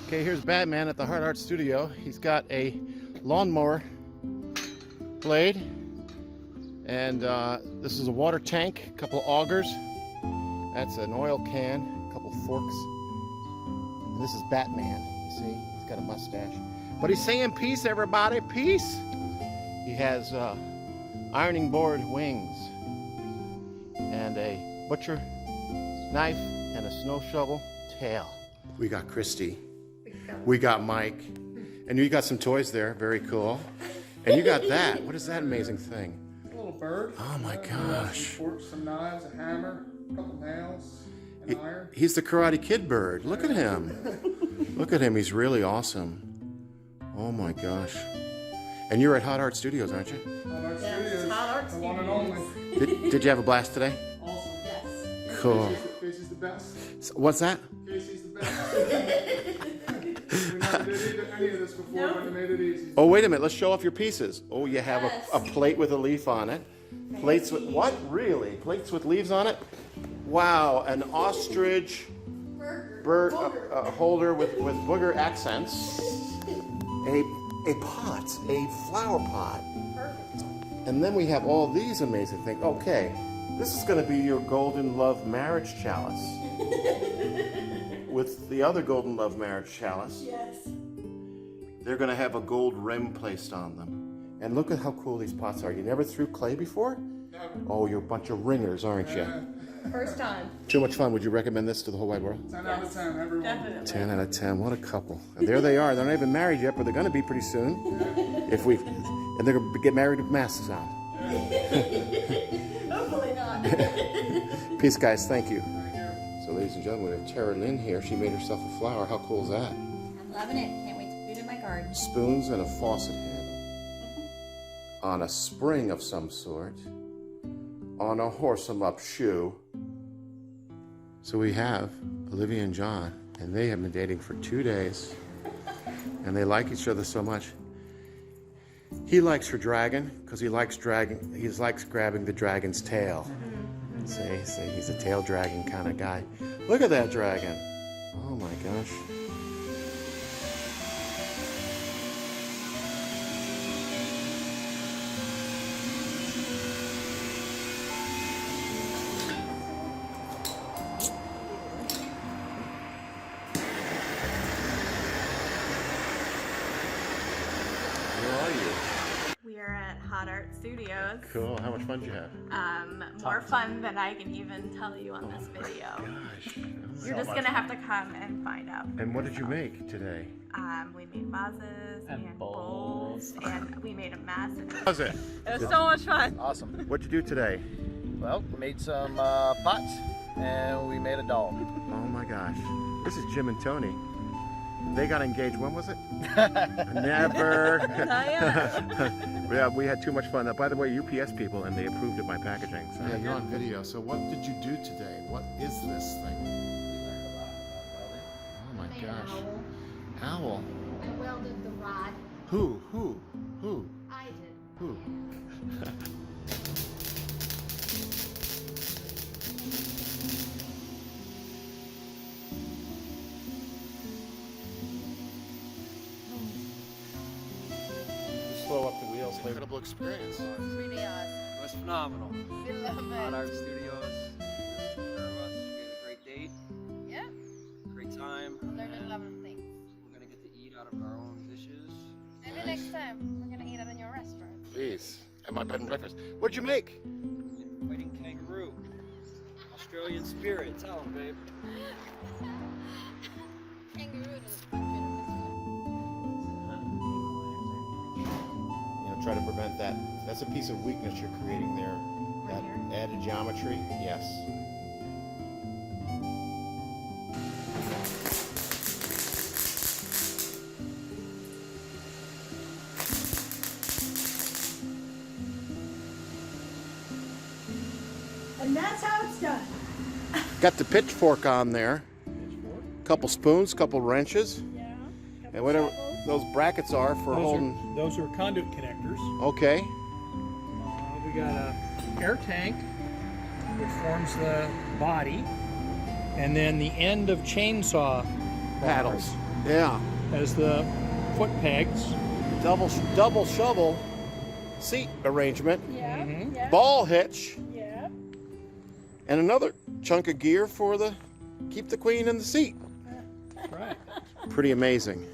Okay, here's Batman at the Hard Art Studio. He's got a lawnmower blade, and this is a water tank, a couple augers. That's an oil can, a couple forks. And this is Batman. You see, he's got a mustache. But he's saying peace, everybody, peace. He has ironing board wings and a butcher knife and a snow shovel tail. We got Christy. We got Mike. And you got some toys there. Very cool. And you got that. What is that amazing thing? A little bird. Oh my gosh. Some forks, some knives, a hammer, a couple nails, an iron. He's the Karate Kid bird. Look at him. Look at him. He's really awesome. Oh my gosh. And you're at Hot Art Studios, aren't you? Hot Art Yes, Studios. Hot Art The one and Studios. only. Did you have a blast today? Awesome. Yes. Cool. Casey's the best. So, what's that? Casey's the best. We never did any of this before, but they made it easy. Oh, wait a minute. Let's show off your pieces. Oh, you have Yes. a plate with a leaf on it. Plates with what? Really? Plates with leaves on it? Wow, an ostrich bird holder with booger accents. A pot, a flower pot. Perfect. And then we have all these amazing things. Okay, this is going to be your Golden Love Marriage Chalice. With the other Golden Love Marriage Chalice, Yes. they're going to have a gold rim placed on them. And look at how cool these pots are. You never threw clay before? Never. Oh, you're a bunch of ringers, aren't you? First time. Too much fun. Would you recommend this to the whole wide world? 10 out of 10, everyone. Definitely. 10 out of 10. What a couple. And there they are. They're not even married yet, but they're going to be pretty soon. And they're going to get married with masks on. Hopefully not. Peace, guys. Thank you. Thank you. So, ladies and gentlemen, we have Tara Lynn here. She made herself a flower. How cool is that? I'm loving it. Can't wait to put it in my garden. Spoons and a faucet handle. On a spring of some sort. On a horse-em-up shoe. So we have Olivia and John, and they have been dating for 2 days. And they like each other so much. He likes her dragon because he likes grabbing the dragon's tail. See, he's a tail dragon kind of guy. Look at that dragon. Oh my gosh. Where are you? We are at Hot Art Studios. Cool. How much fun did you have? More fun than I can even tell you on this video. Gosh. You're just gonna have to come and find out. And what did you make today? We made vases and bowls, and we made a massive. How's it? It was so much fun. Awesome. What'd you do today? Well, we made some pots and we made a doll. Oh my gosh. This is Jim and Tony. They got engaged. When was it? Never. Yeah, we had too much fun. By the way, UPS people, and they approved of my packaging. So. Yeah, you're on video. So what did you do today? What is this thing? Oh my gosh. Owl. I welded the rod. Who? I did. Who? Slow up the wheels. Incredible experience. Really awesome. It was phenomenal. We love Hot it. Art Studios. Took care of us. We had a great date, Yeah. great time. Learned a lot of things. We're gonna get to eat out of our own dishes. Maybe next time we're gonna eat at your restaurant. Please. At my bed and breakfast. What'd you make? Fighting kangaroo. Australian spirit. Tell 'em, babe. Kangaroo is a country in Try to prevent that. That's a piece of weakness you're creating there. That added geometry. Yes. And that's how it's done. Got the pitchfork on there. Couple spoons, couple wrenches. Yeah. And whatever those brackets are for holding. Those are conduit connectors. Okay. We got a air tank, which forms the body, and then the end of chainsaw paddles. Yeah. as the foot pegs. Double shovel seat arrangement. Yeah. Yeah. Ball hitch. Yeah. And another chunk of gear for the keep the queen in the seat. Right. Pretty amazing.